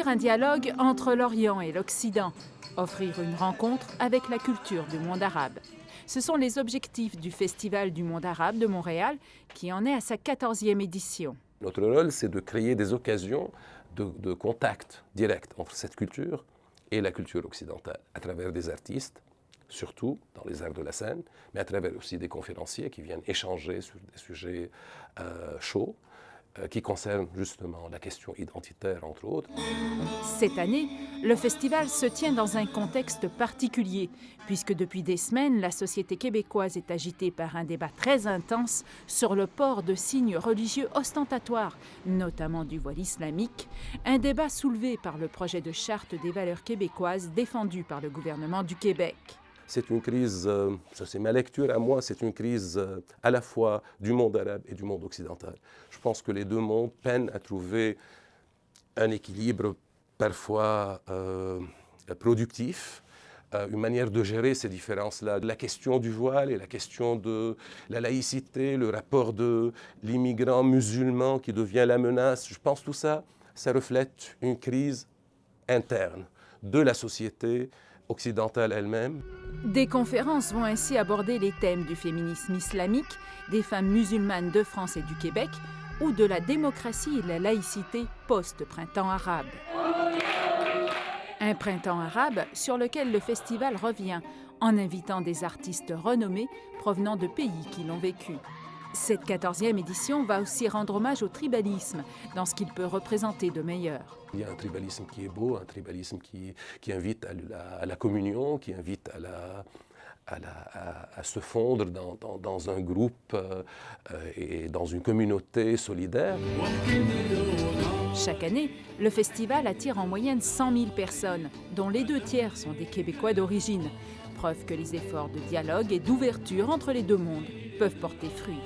Bâtir un dialogue entre l'Orient et l'Occident. Offrir une rencontre avec la culture du monde arabe. Ce sont les objectifs du Festival du monde arabe de Montréal, qui en est à sa 14e édition. Notre rôle, c'est de créer des occasions de contact direct entre cette culture et la culture occidentale, à travers des artistes, surtout dans les arts de la scène, mais à travers aussi des conférenciers qui viennent échanger sur des sujets chauds, qui concernent justement la question identitaire, entre autres. Cette année, le festival se tient dans un contexte particulier, puisque depuis des semaines, la société québécoise est agitée par un débat très intense sur le port de signes religieux ostentatoires, notamment du voile islamique, un débat soulevé par le projet de charte des valeurs québécoises défendu par le gouvernement du Québec. C'est une crise, ça c'est ma lecture à moi, c'est une crise à la fois du monde arabe et du monde occidental. Je pense que les deux mondes peinent à trouver un équilibre parfois productif, une manière de gérer ces différences-là. La question du voile et la question de la laïcité, le rapport de l'immigrant musulman qui devient la menace, je pense que tout ça, ça reflète une crise interne de la société occidentale elle-même. Des conférences vont ainsi aborder les thèmes du féminisme islamique, des femmes musulmanes de France et du Québec, ou de la démocratie et la laïcité post-printemps arabe. Un printemps arabe sur lequel le festival revient, en invitant des artistes renommés provenant de pays qui l'ont vécu. Cette 14e édition va aussi rendre hommage au tribalisme, dans ce qu'il peut représenter de meilleur. Il y a un tribalisme qui est beau, un tribalisme qui invite à la communion, qui invite à se fondre dans un groupe et dans une communauté solidaire. Chaque année, le festival attire en moyenne 100 000 personnes, dont les 2/3 sont des Québécois d'origine. Preuve que les efforts de dialogue et d'ouverture entre les deux mondes peuvent porter fruit.